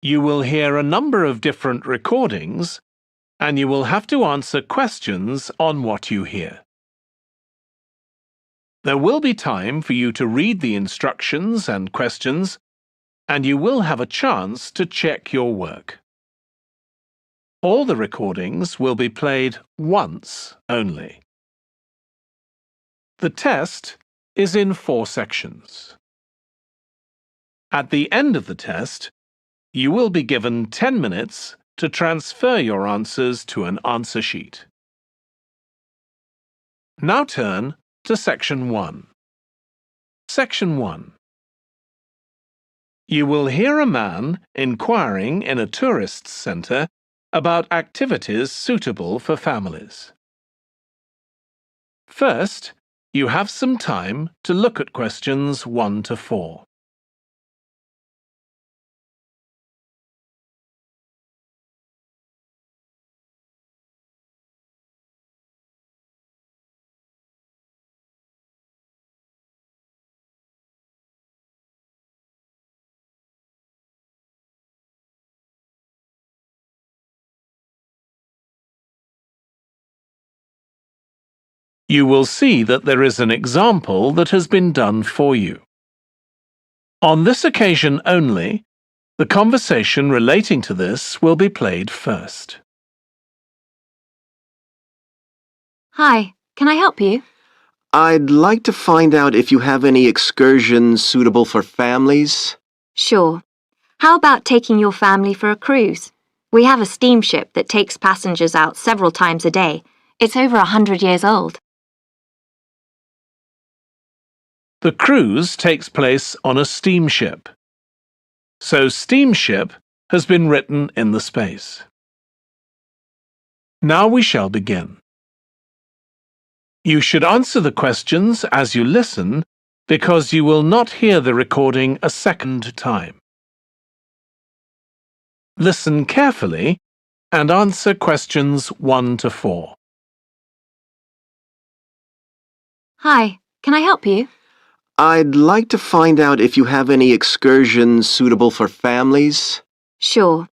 You will hear a number of different recordings, and you will have to answer questions on what you hear. There will be time for you to read the instructions and questions, and you will have a chance to check your work. All the recordings will be played once only. The test is in 4 sections. At the end of the test, you will be given 10 minutes to transfer your answers to an answer sheet. Now turn to Section 1. Section 1. You will hear a man inquiring in a tourist centre about activities suitable for families. First, you have some time to look at questions 1 to 4. You will see that there is an example that has been done for you. On this occasion only, the conversation relating to this will be played first. Hi, can I help you? I'd like to find out if you have any excursions suitable for families. Sure. How about taking your family for a cruise? We have a steamship that takes passengers out several times a day. It's over 100 years old. The cruise takes place on a steamship. So steamship has been written in the space. Now we shall begin. You should answer the questions as you listen because you will not hear the recording a second time. Listen carefully and answer questions 1 to 4. Hi, can I help you? I'd like to find out if you have any excursions suitable for families. Sure.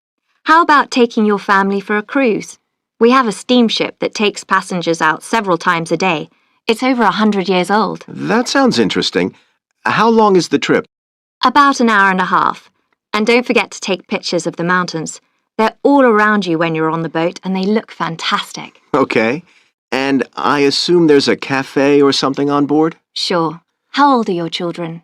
How about taking your family for a cruise? We have a steamship that takes passengers out several times a day. It's over 100 years old. That sounds interesting. How long is the trip? About an hour and a half. And don't forget to take pictures of the mountains. They're all around you when you're on the boat and they look fantastic. Okay. And I assume there's a cafe or something on board? Sure. How old are your children?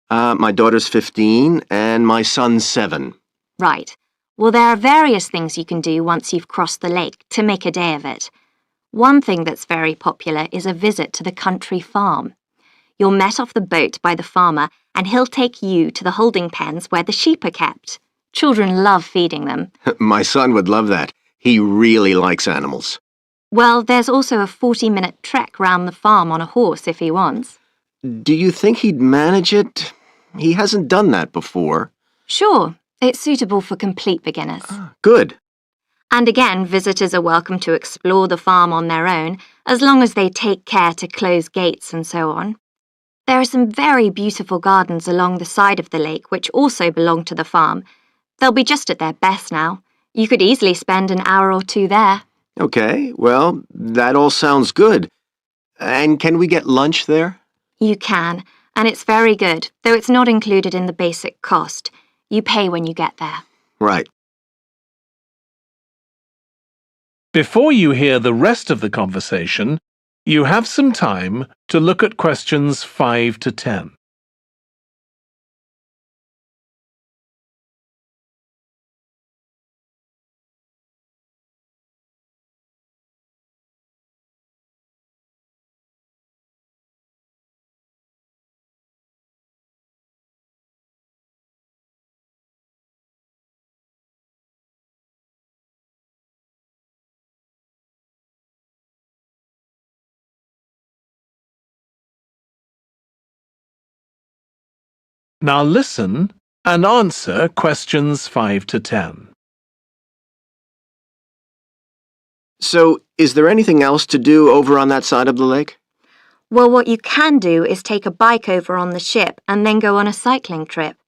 My daughter's 15 and my son's 7. Right. Well, there are various things you can do once you've crossed the lake to make a day of it. One thing that's very popular is a visit to the country farm. You're met off the boat by the farmer and he'll take you to the holding pens where the sheep are kept. Children love feeding them. My son would love that. He really likes animals. Well, there's also a 40-minute trek round the farm on a horse if he wants. Do you think he'd manage it? He hasn't done that before. Sure. It's suitable for complete beginners. Good. And again, visitors are welcome to explore the farm on their own, as long as they take care to close gates and so on. There are some very beautiful gardens along the side of the lake which also belong to the farm. They'll be just at their best now. You could easily spend an hour or 2 there. Okay, well, that all sounds good. And can we get lunch there? You can, and it's very good, though it's not included in the basic cost. You pay when you get there. Right. Before you hear the rest of the conversation, you have some time to look at questions 5 to 10. Now listen and answer questions 5 to 10. So, is there anything else to do over on that side of the lake? Well, what you can do is take a bike over on the ship and then go on a cycling trip.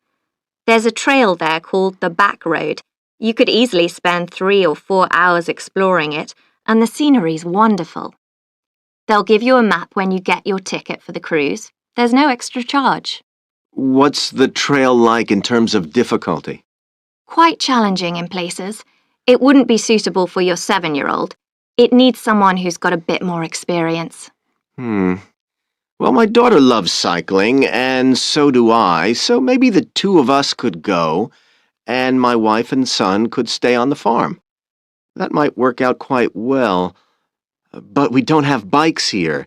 There's a trail there called the Back Road. You could easily spend 3 or 4 hours exploring it, and the scenery's wonderful. They'll give you a map when you get your ticket for the cruise. There's no extra charge. What's the trail like in terms of difficulty? Quite challenging in places. It wouldn't be suitable for your 7-year-old. It needs someone who's got a bit more experience. Well, my daughter loves cycling, and so do I, so maybe the two of us could go, and my wife and son could stay on the farm. That might work out quite well. But we don't have bikes here.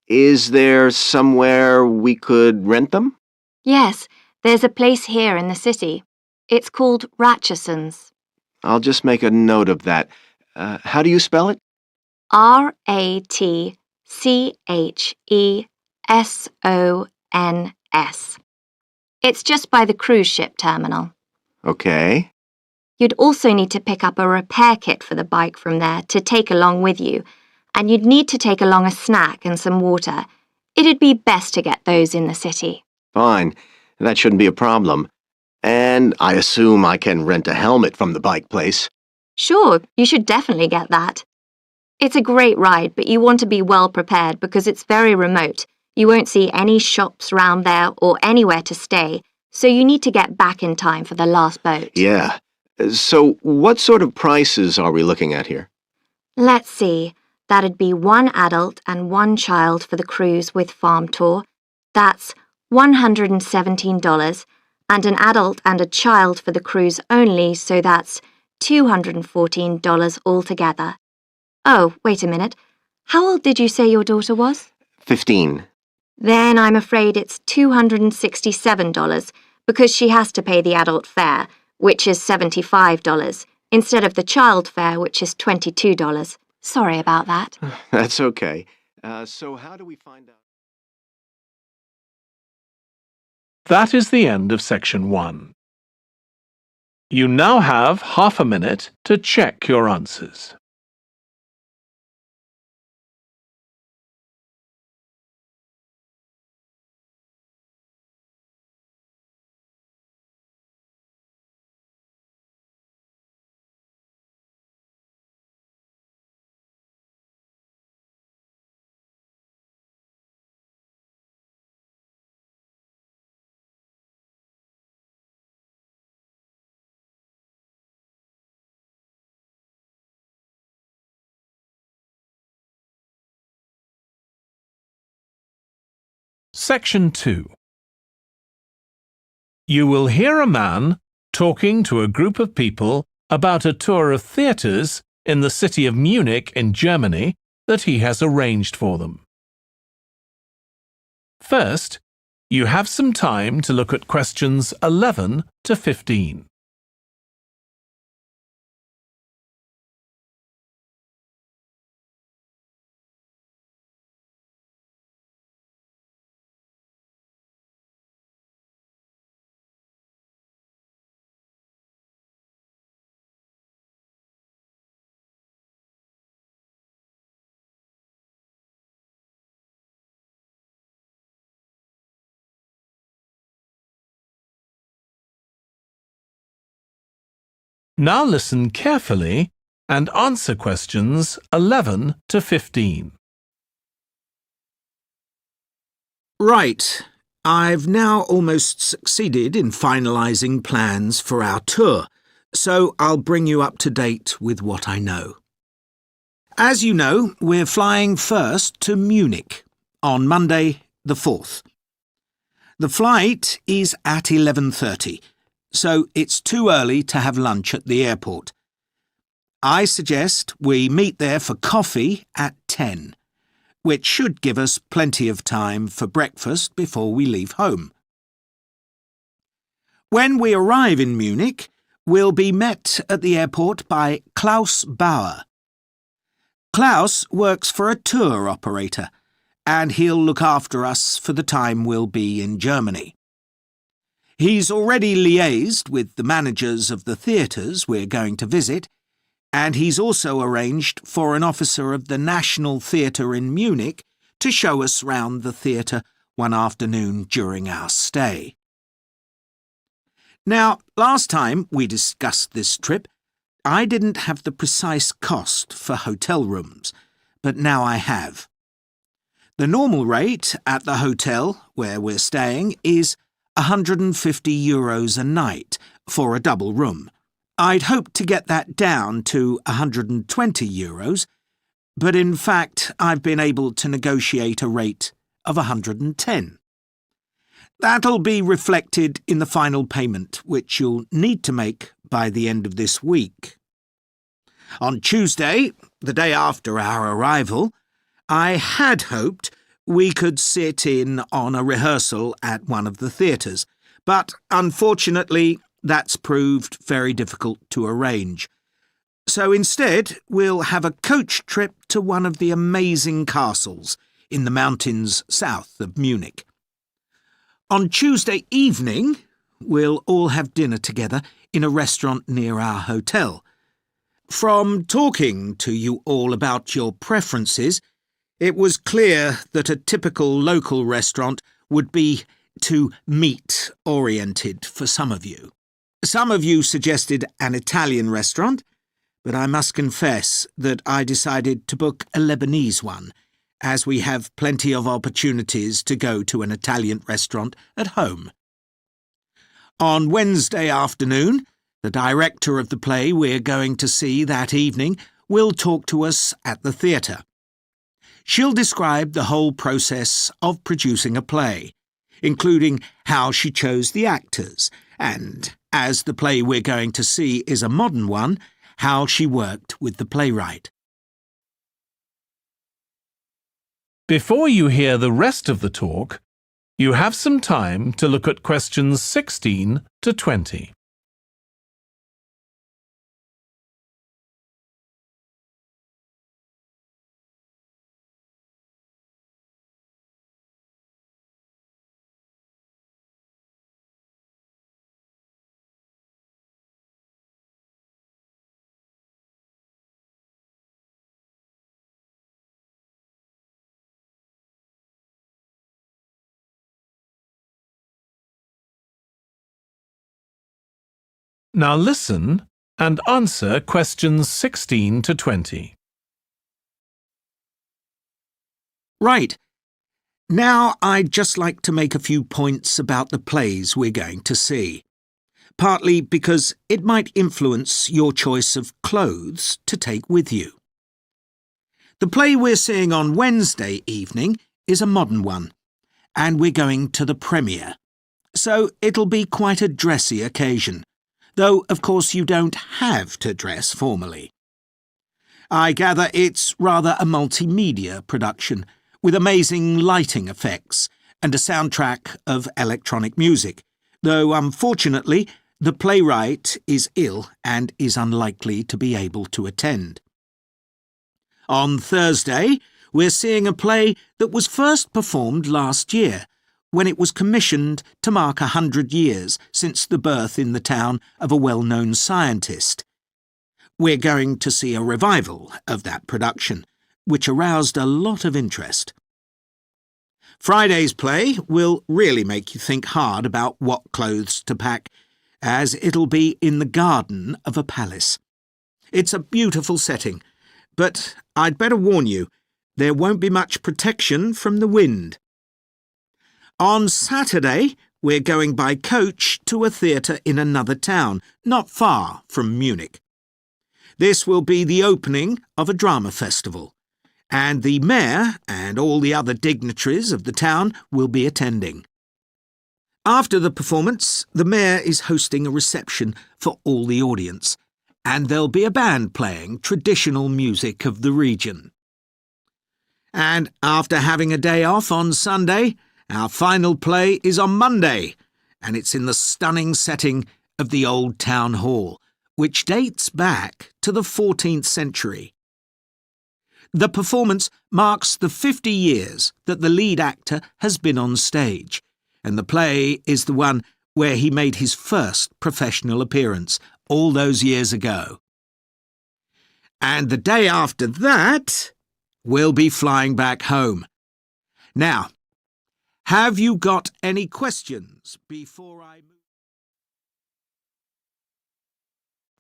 Is there somewhere we could rent them? Yes, there's a place here in the city. It's called Ratcheson's. I'll just make a note of that. How do you spell it? Ratchesons. It's just by the cruise ship terminal. Okay. You'd also need to pick up a repair kit for the bike from there to take along with you, and you'd need to take along a snack and some water. It'd be best to get those in the city. Fine. That shouldn't be a problem. And I assume I can rent a helmet from the bike place. Sure, you should definitely get that. It's a great ride, but you want to be well prepared because it's very remote. You won't see any shops round there or anywhere to stay, so you need to get back in time for the last boat. Yeah. So what sort of prices are we looking at here? Let's see. That'd be 1 adult and 1 child for the cruise with farm tour. That's $117, and an adult and a child for the cruise only, so that's $214 altogether. Oh, wait a minute. How old did you say your daughter was? 15. Then I'm afraid it's $267 because she has to pay the adult fare, which is $75, instead of the child fare, which is $22. Sorry about that. That's okay. So how do we find out? That is the end of section 1. You now have half a minute to check your answers. Section 2. You will hear a man talking to a group of people about a tour of theatres in the city of Munich in Germany that he has arranged for them. First, you have some time to look at questions 11 to 15. Now listen carefully and answer questions 11 to 15. Right. I've now almost succeeded in finalising plans for our tour, so I'll bring you up to date with what I know. As you know, we're flying first to Munich on Monday the 4th. The flight is at 11:30, so it's too early to have lunch at the airport. I suggest we meet there for coffee at 10, which should give us plenty of time for breakfast before we leave home. When we arrive in Munich, we'll be met at the airport by Klaus Bauer. Klaus works for a tour operator, and he'll look after us for the time we'll be in Germany. He's already liaised with the managers of the theatres we're going to visit, and he's also arranged for an officer of the National Theatre in Munich to show us round the theatre one afternoon during our stay. Now, last time we discussed this trip, I didn't have the precise cost for hotel rooms, but now I have. The normal rate at the hotel where we're staying is €150 a night for a double room. I'd hoped to get that down to €120, but in fact I've been able to negotiate a rate of €110. That'll be reflected in the final payment, which you'll need to make by the end of this week. On Tuesday, the day after our arrival, I had hoped we could sit in on a rehearsal at one of the theatres, but unfortunately that's proved very difficult to arrange. So instead, we'll have a coach trip to one of the amazing castles in the mountains south of Munich. On Tuesday evening, we'll all have dinner together in a restaurant near our hotel. From talking to you all about your preferences, it was clear that a typical local restaurant would be too meat-oriented for some of you. Some of you suggested an Italian restaurant, but I must confess that I decided to book a Lebanese one, as we have plenty of opportunities to go to an Italian restaurant at home. On Wednesday afternoon, the director of the play we're going to see that evening will talk to us at the theatre. She'll describe the whole process of producing a play, including how she chose the actors, and, as the play we're going to see is a modern one, how she worked with the playwright. Before you hear the rest of the talk, you have some time to look at questions 16 to 20. Now listen and answer questions 16 to 20. Right. Now I'd just like to make a few points about the plays we're going to see, partly because it might influence your choice of clothes to take with you. The play we're seeing on Wednesday evening is a modern one, and we're going to the premiere, so it'll be quite a dressy occasion, though of course you don't have to dress formally. I gather it's rather a multimedia production, with amazing lighting effects and a soundtrack of electronic music, though unfortunately the playwright is ill and is unlikely to be able to attend. On Thursday, we're seeing a play that was first performed last year, when it was commissioned to mark 100 years since the birth in the town of a well-known scientist. We're going to see a revival of that production, which aroused a lot of interest. Friday's play will really make you think hard about what clothes to pack, as it'll be in the garden of a palace. It's a beautiful setting, but I'd better warn you, there won't be much protection from the wind. On Saturday, we're going by coach to a theatre in another town, not far from Munich. This will be the opening of a drama festival, and the mayor and all the other dignitaries of the town will be attending. After the performance, the mayor is hosting a reception for all the audience, and there'll be a band playing traditional music of the region. And after having a day off on Sunday, our final play is on Monday, and it's in the stunning setting of the old town hall, which dates back to the 14th century. The performance marks the 50 years that the lead actor has been on stage, and the play is the one where he made his first professional appearance all those years ago. And the day after that, we'll be flying back home. Now, have you got any questions before I move?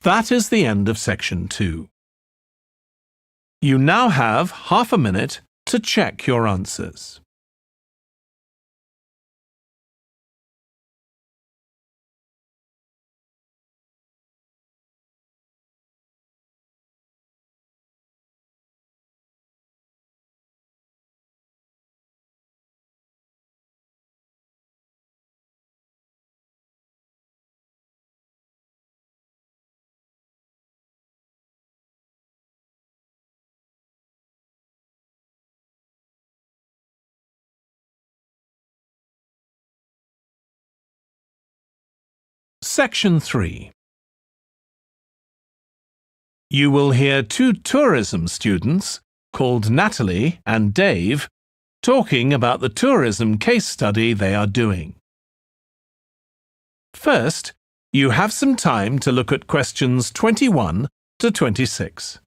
That is the end of section 2. You now have half a minute to check your answers. Section 3. You will hear 2 tourism students, called Natalie and Dave, talking about the tourism case study they are doing. First, you have some time to look at questions 21 to 26.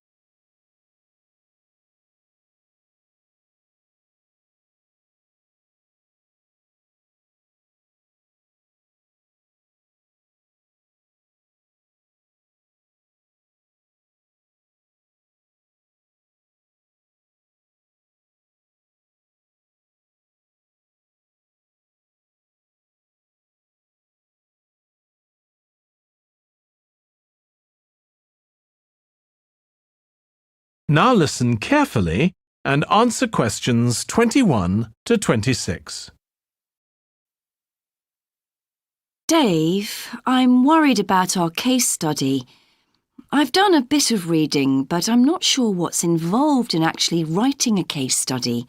Now listen carefully and answer questions 21 to 26. Dave, I'm worried about our case study. I've done a bit of reading, but I'm not sure what's involved in actually writing a case study.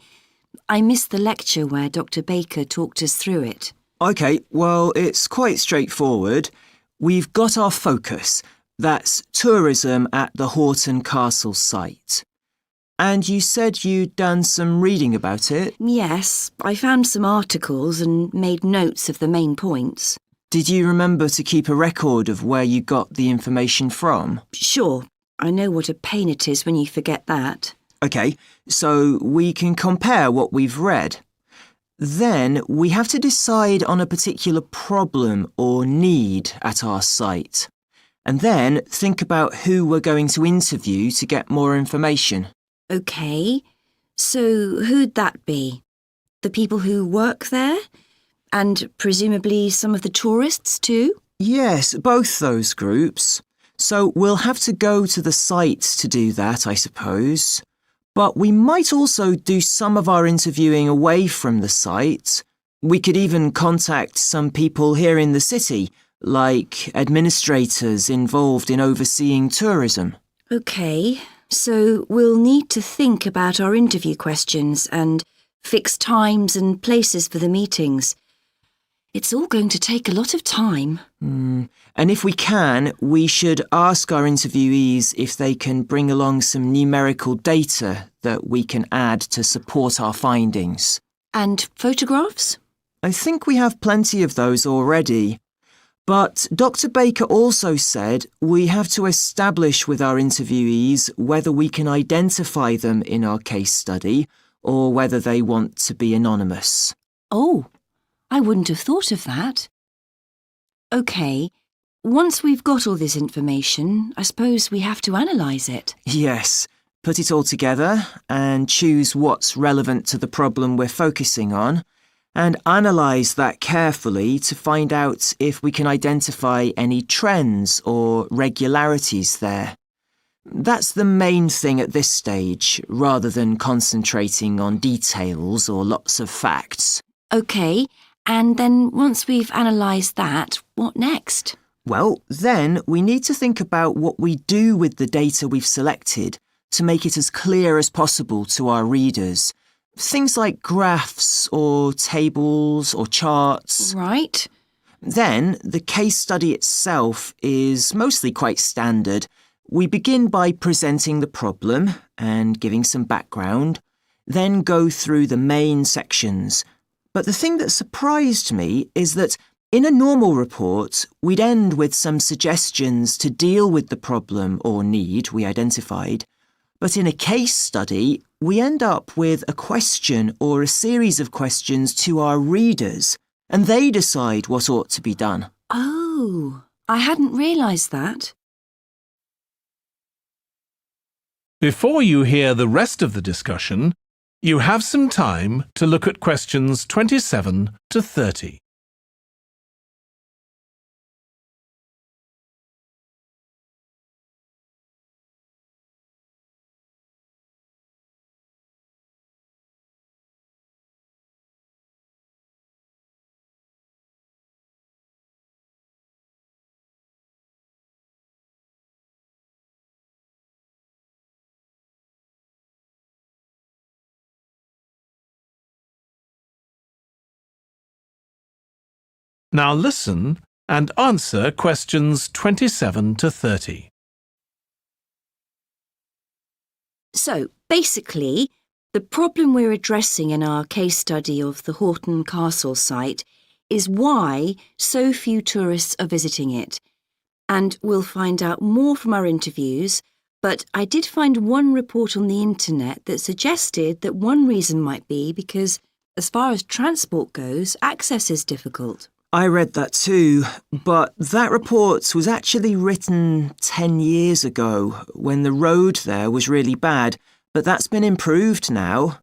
I missed the lecture where Dr. Baker talked us through it. OK, well, it's quite straightforward. We've got our focus. That's tourism at the Horton Castle site. And you said you'd done some reading about it? Yes, I found some articles and made notes of the main points. Did you remember to keep a record of where you got the information from? Sure, I know what a pain it is when you forget that. OK, so we can compare what we've read. Then we have to decide on a particular problem or need at our site. And then think about who we're going to interview to get more information. OK, so who'd that be? The people who work there? And presumably some of the tourists too? Yes, both those groups. So we'll have to go to the site to do that, I suppose. But we might also do some of our interviewing away from the site. We could even contact some people here in the city, like administrators involved in overseeing tourism. OK, so we'll need to think about our interview questions and fix times and places for the meetings. It's all going to take a lot of time. And if we can, we should ask our interviewees if they can bring along some numerical data that we can add to support our findings. And photographs? I think we have plenty of those already. But Dr. Baker also said we have to establish with our interviewees whether we can identify them in our case study or whether they want to be anonymous. Oh, I wouldn't have thought of that. OK, once we've got all this information, I suppose we have to analyse it. Yes, put it all together and choose what's relevant to the problem we're focusing on and analyse that carefully to find out if we can identify any trends or regularities there. That's the main thing at this stage, rather than concentrating on details or lots of facts. OK, and then once we've analysed that, what next? Well, then we need to think about what we do with the data we've selected to make it as clear as possible to our readers. Things like graphs or tables or charts. Right. Then the case study itself is mostly quite standard. We begin by presenting the problem and giving some background, then go through the main sections. But the thing that surprised me is that in a normal report, we'd end with some suggestions to deal with the problem or need we identified. But in a case study, we end up with a question or a series of questions to our readers, and they decide what ought to be done. Oh, I hadn't realised that. Before you hear the rest of the discussion, you have some time to look at questions 27 to 30. Now listen and answer questions 27 to 30. So, basically, the problem we're addressing in our case study of the Horton Castle site is why so few tourists are visiting it. And we'll find out more from our interviews, but I did find one report on the internet that suggested that one reason might be because, as far as transport goes, access is difficult. I read that too, but that report was actually written 10 years ago when the road there was really bad, but that's been improved now.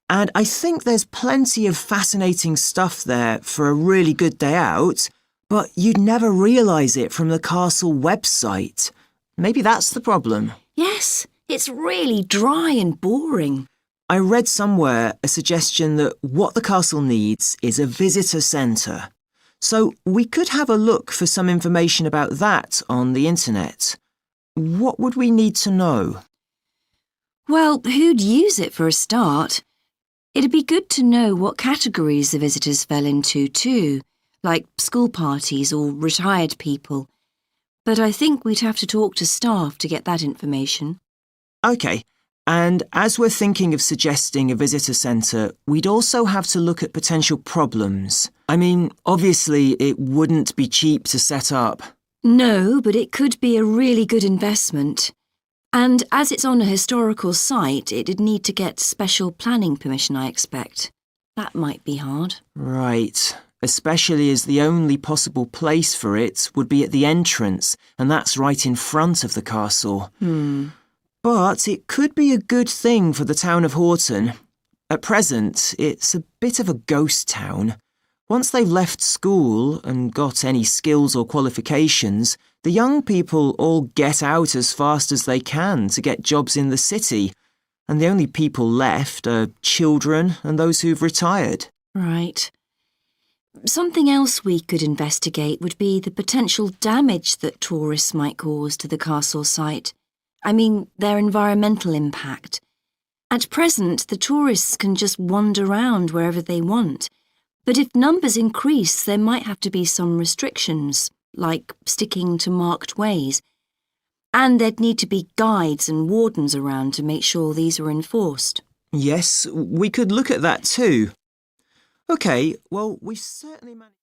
And I think there's plenty of fascinating stuff there for a really good day out, but you'd never realise it from the castle website. Maybe that's the problem. Yes, it's really dry and boring. I read somewhere a suggestion that what the castle needs is a visitor centre. So we could have a look for some information about that on the internet. What would we need to know? Well, who'd use it for a start? It'd be good to know what categories the visitors fell into too, like school parties or retired people. But I think we'd have to talk to staff to get that information. OK, and as we're thinking of suggesting a visitor centre, we'd also have to look at potential problems. I mean, obviously it wouldn't be cheap to set up. No, but it could be a really good investment. And as it's on a historical site, it'd need to get special planning permission, I expect. That might be hard. Right, especially as the only possible place for it would be at the entrance, and that's right in front of the castle. But it could be a good thing for the town of Horton. At present, it's a bit of a ghost town. Once they've left school and got any skills or qualifications, the young people all get out as fast as they can to get jobs in the city, and the only people left are children and those who've retired. Right. Something else we could investigate would be the potential damage that tourists might cause to the castle site. I mean, their environmental impact. At present, the tourists can just wander around wherever they want. But if numbers increase, there might have to be some restrictions, like sticking to marked ways. And there'd need to be guides and wardens around to make sure these are enforced. Yes, we could look at that too. OK, well, we've certainly managed...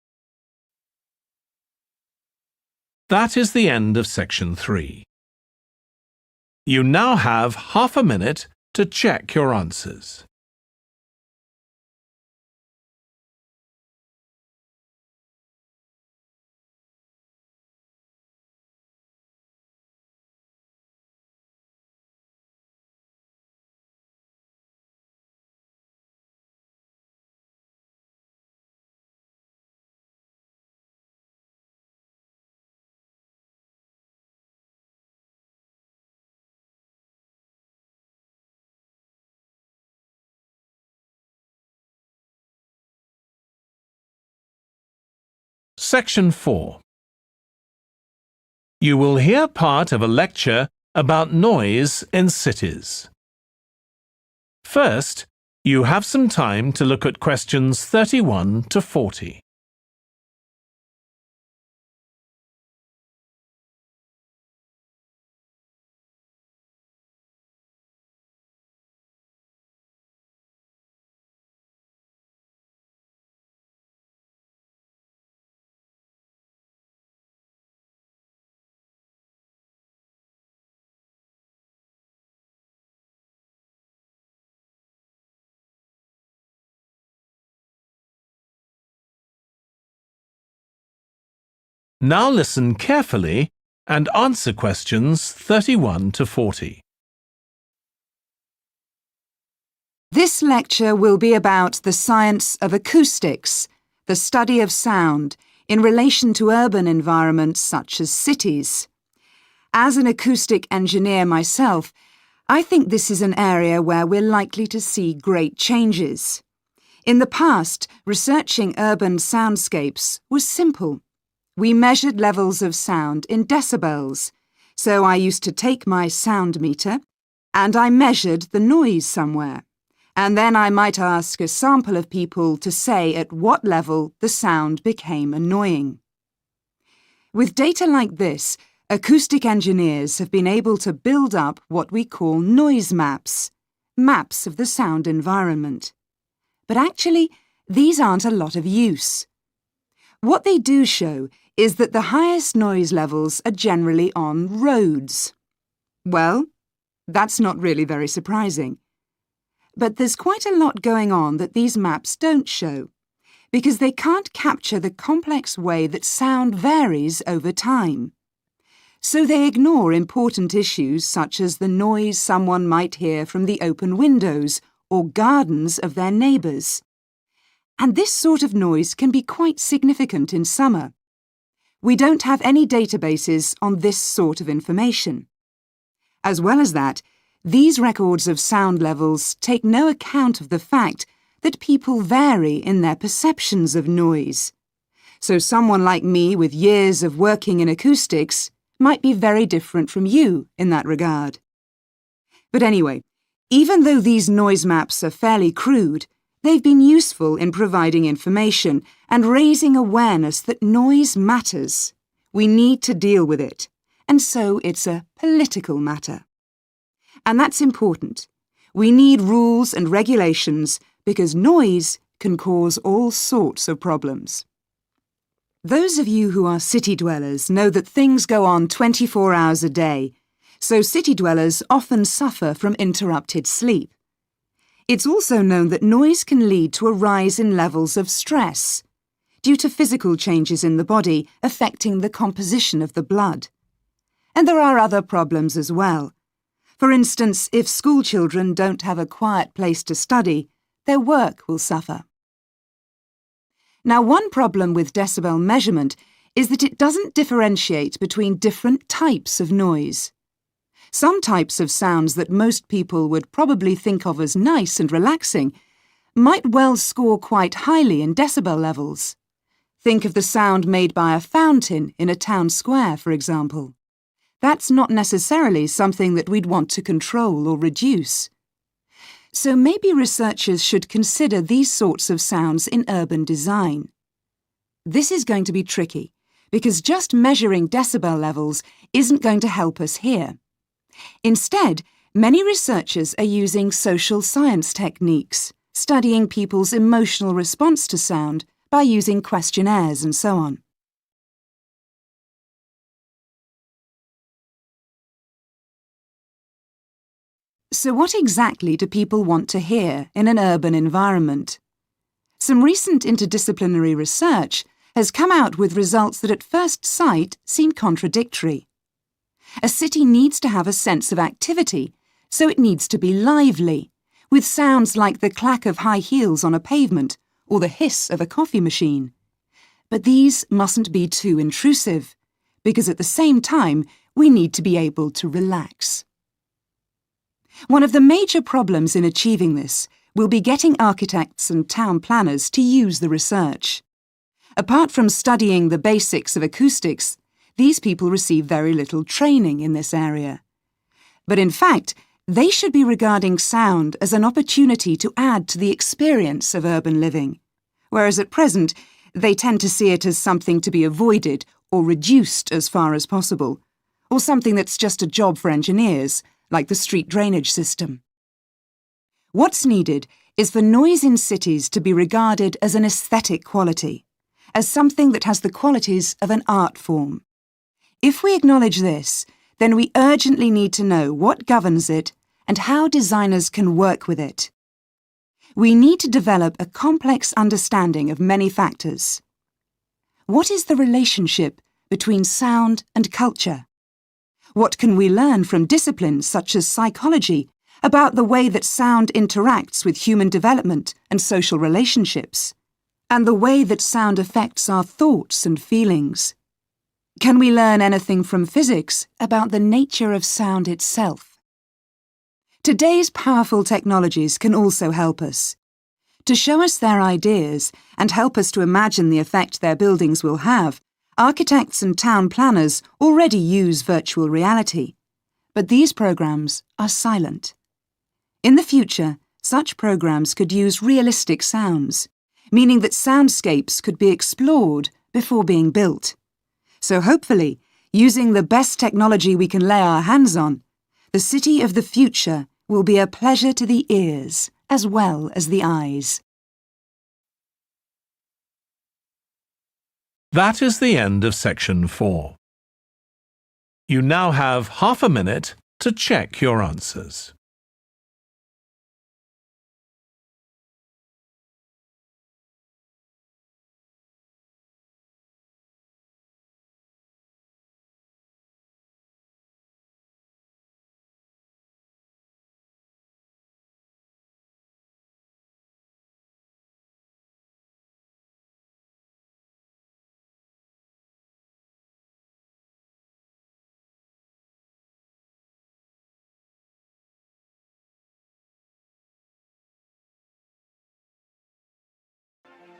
That is the end of section 3. You now have half a minute to check your answers. Section 4. You will hear part of a lecture about noise in cities. First, you have some time to look at questions 31 to 40. Now listen carefully and answer questions 31 to 40. This lecture will be about the science of acoustics, the study of sound, in relation to urban environments such as cities. As an acoustic engineer myself, I think this is an area where we're likely to see great changes. In the past, researching urban soundscapes was simple. We measured levels of sound in decibels, so I used to take my sound meter and I measured the noise somewhere. And then I might ask a sample of people to say at what level the sound became annoying. With data like this, acoustic engineers have been able to build up what we call noise maps, maps of the sound environment. But actually, these aren't a lot of use. What they do show is that the highest noise levels are generally on roads. Well, that's not really very surprising. But there's quite a lot going on that these maps don't show, because they can't capture the complex way that sound varies over time. So they ignore important issues such as the noise someone might hear from the open windows or gardens of their neighbours. And this sort of noise can be quite significant in summer. We don't have any databases on this sort of information. As well as that, these records of sound levels take no account of the fact that people vary in their perceptions of noise. So someone like me with years of working in acoustics might be very different from you in that regard. But anyway, even though these noise maps are fairly crude, they've been useful in providing information and raising awareness that noise matters. We need to deal with it, and so it's a political matter. And that's important. We need rules and regulations because noise can cause all sorts of problems. Those of you who are city dwellers know that things go on 24 hours a day, so city dwellers often suffer from interrupted sleep. It's also known that noise can lead to a rise in levels of stress due to physical changes in the body affecting the composition of the blood. And there are other problems as well. For instance, if school children don't have a quiet place to study, their work will suffer. Now, one problem with decibel measurement is that it doesn't differentiate between different types of noise. Some types of sounds that most people would probably think of as nice and relaxing might well score quite highly in decibel levels. Think of the sound made by a fountain in a town square, for example. That's not necessarily something that we'd want to control or reduce. So maybe researchers should consider these sorts of sounds in urban design. This is going to be tricky, because just measuring decibel levels isn't going to help us here. Instead, many researchers are using social science techniques, studying people's emotional response to sound by using questionnaires and so on. So what exactly do people want to hear in an urban environment? Some recent interdisciplinary research has come out with results that at first sight seem contradictory. A city needs to have a sense of activity, so it needs to be lively, with sounds like the clack of high heels on a pavement or the hiss of a coffee machine. But these mustn't be too intrusive, because at the same time we need to be able to relax. One of the major problems in achieving this will be getting architects and town planners to use the research. Apart from studying the basics of acoustics, these people receive very little training in this area. But in fact, they should be regarding sound as an opportunity to add to the experience of urban living, whereas at present they tend to see it as something to be avoided or reduced as far as possible, or something that's just a job for engineers, like the street drainage system. What's needed is for noise in cities to be regarded as an aesthetic quality, as something that has the qualities of an art form. If we acknowledge this, then we urgently need to know what governs it and how designers can work with it. We need to develop a complex understanding of many factors. What is the relationship between sound and culture? What can we learn from disciplines such as psychology about the way that sound interacts with human development and social relationships, and the way that sound affects our thoughts and feelings? Can we learn anything from physics about the nature of sound itself? Today's powerful technologies can also help us. To show us their ideas and help us to imagine the effect their buildings will have, architects and town planners already use virtual reality. But these programs are silent. In the future, such programs could use realistic sounds, meaning that soundscapes could be explored before being built. So hopefully, using the best technology we can lay our hands on, the city of the future will be a pleasure to the ears as well as the eyes. That is the end of section 4. You now have half a minute to check your answers.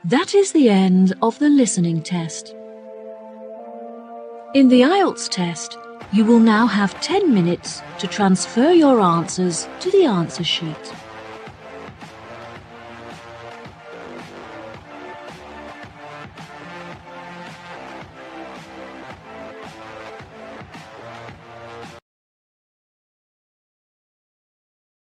That is the end of the listening test. In the Ielts test, you will now have 10 minutes to transfer your answers to the answer sheet.